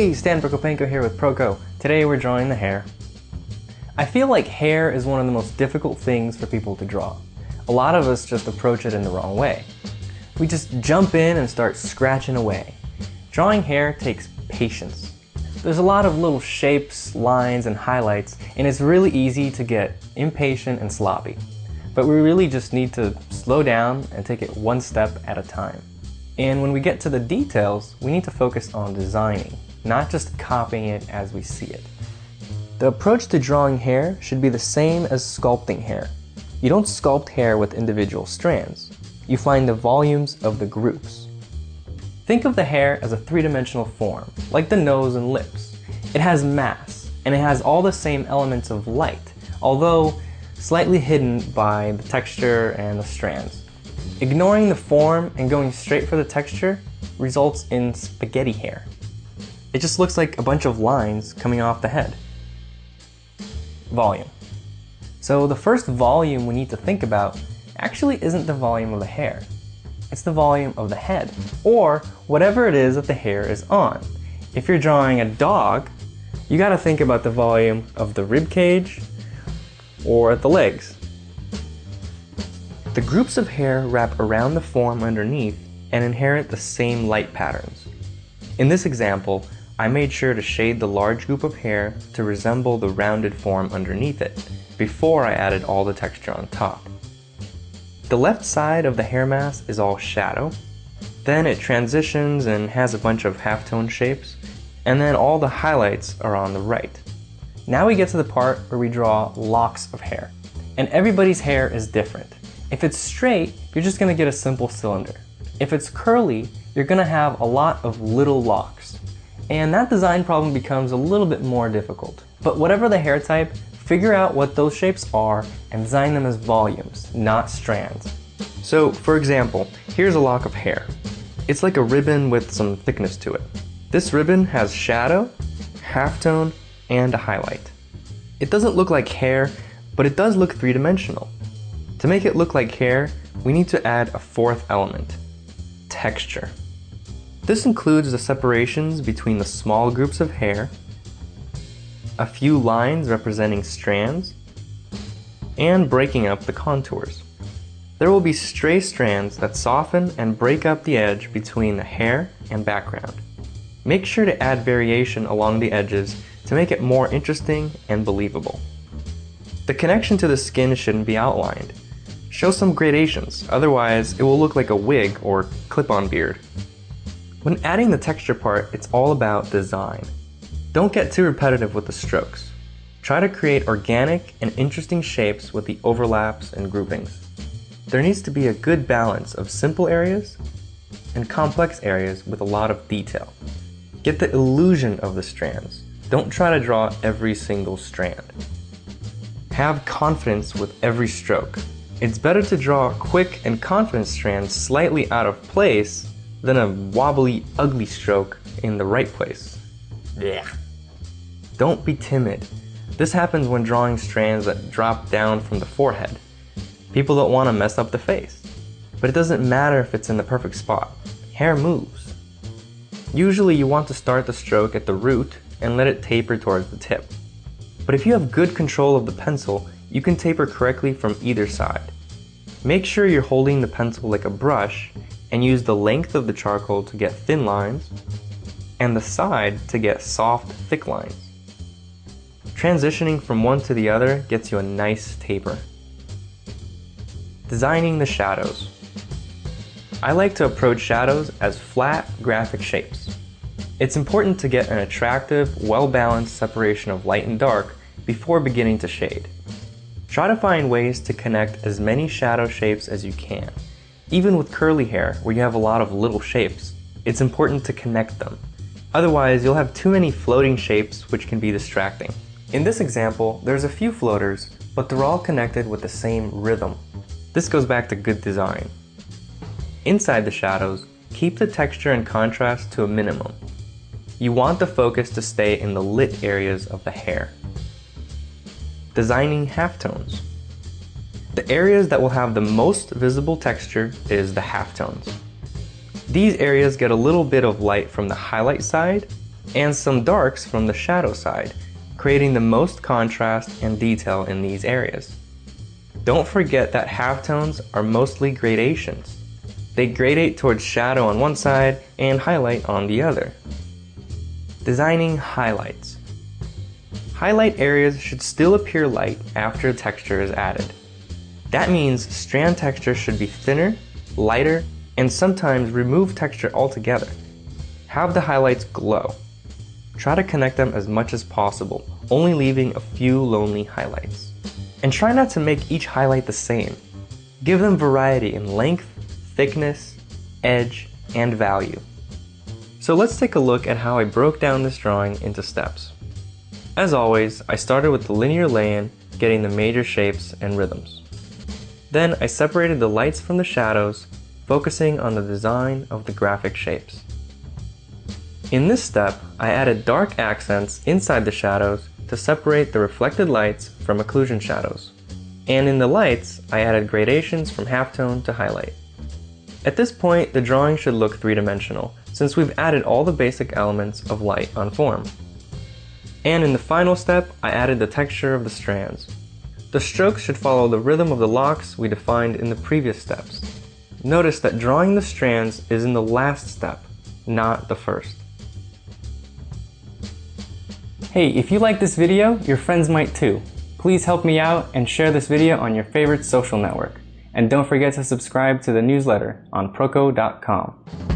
Hey, Stan Prokopenko here with Proko. Today we're drawing the hair. I feel like hair is one of the most difficult things for people to draw. A lot of us just approach it in the wrong way. We just jump in and start scratching away. Drawing hair takes patience. There's a lot of little shapes, lines, and highlights, and it's really easy to get impatient and sloppy. But we really just need to slow down and take it one step at a time. And when we get to the details, we need to focus on designing, not just copying it as we see it. The approach to drawing hair should be the same as sculpting hair. You don't sculpt hair with individual strands. You find the volumes of the groups. Think of the hair as a three-dimensional form, like the nose and lips. It has mass, and it has all the same elements of light, although slightly hidden by the texture and the strands. Ignoring the form and going straight for the texture results in spaghetti hair. It just looks like a bunch of lines coming off the head. Volume. So the first volume we need to think about actually isn't the volume of the hair. It's the volume of the head, or whatever it is that the hair is on. If you're drawing a dog, you gotta think about the volume of the rib cage or the legs. The groups of hair wrap around the form underneath and inherit the same light patterns. In this example, I made sure to shade the large group of hair to resemble the rounded form underneath it, before I added all the texture on top. The left side of the hair mass is all shadow, then it transitions and has a bunch of halftone shapes, and then all the highlights are on the right. Now we get to the part where we draw locks of hair, and everybody's hair is different. If it's straight, you're just going to get a simple cylinder. If it's curly, you're going to have a lot of little locks. And that design problem becomes a little bit more difficult. But whatever the hair type, figure out what those shapes are and design them as volumes, not strands. So, for example, here's a lock of hair. It's like a ribbon with some thickness to it. This ribbon has shadow, halftone, and a highlight. It doesn't look like hair, but it does look three-dimensional. To make it look like hair, we need to add a fourth element: texture. This includes the separations between the small groups of hair, a few lines representing strands, and breaking up the contours. There will be stray strands that soften and break up the edge between the hair and background. Make sure to add variation along the edges to make it more interesting and believable. The connection to the skin shouldn't be outlined. Show some gradations, otherwise it will look like a wig or clip-on beard. When adding the texture part, it's all about design. Don't get too repetitive with the strokes. Try to create organic and interesting shapes with the overlaps and groupings. There needs to be a good balance of simple areas and complex areas with a lot of detail. Get the illusion of the strands. Don't try to draw every single strand. Have confidence with every stroke. It's better to draw quick and confident strands slightly out of place than a wobbly, ugly stroke in the right place. Blech. Don't be timid. This happens when drawing strands that drop down from the forehead. People don't want to mess up the face. But it doesn't matter if it's in the perfect spot. Hair moves. Usually you want to start the stroke at the root and let it taper towards the tip. But if you have good control of the pencil, you can taper correctly from either side. Make sure you're holding the pencil like a brush and use the length of the charcoal to get thin lines and the side to get soft, thick lines. Transitioning from one to the other gets you a nice taper. Designing the shadows. I like to approach shadows as flat, graphic shapes. It's important to get an attractive, well-balanced separation of light and dark before beginning to shade. Try to find ways to connect as many shadow shapes as you can. Even with curly hair, where you have a lot of little shapes, it's important to connect them. Otherwise, you'll have too many floating shapes, which can be distracting. In this example, there's a few floaters, but they're all connected with the same rhythm. This goes back to good design. Inside the shadows, keep the texture and contrast to a minimum. You want the focus to stay in the lit areas of the hair. Designing halftones. The areas that will have the most visible texture is the halftones. These areas get a little bit of light from the highlight side and some darks from the shadow side, creating the most contrast and detail in these areas. Don't forget that halftones are mostly gradations. They gradate towards shadow on one side and highlight on the other. Designing highlights. Highlight areas should still appear light after texture is added. That means strand texture should be thinner, lighter, and sometimes remove texture altogether. Have the highlights glow. Try to connect them as much as possible, only leaving a few lonely highlights. And try not to make each highlight the same. Give them variety in length, thickness, edge, and value. So let's take a look at how I broke down this drawing into steps. As always, I started with the linear lay-in, getting the major shapes and rhythms. Then I separated the lights from the shadows, focusing on the design of the graphic shapes. In this step, I added dark accents inside the shadows to separate the reflected lights from occlusion shadows. And in the lights, I added gradations from halftone to highlight. At this point, the drawing should look three-dimensional, since we've added all the basic elements of light on form. And in the final step, I added the texture of the strands. The strokes should follow the rhythm of the locks we defined in the previous steps. Notice that drawing the strands is in the last step, not the first. Hey, if you like this video, your friends might too. Please help me out and share this video on your favorite social network. And don't forget to subscribe to the newsletter on proco.com.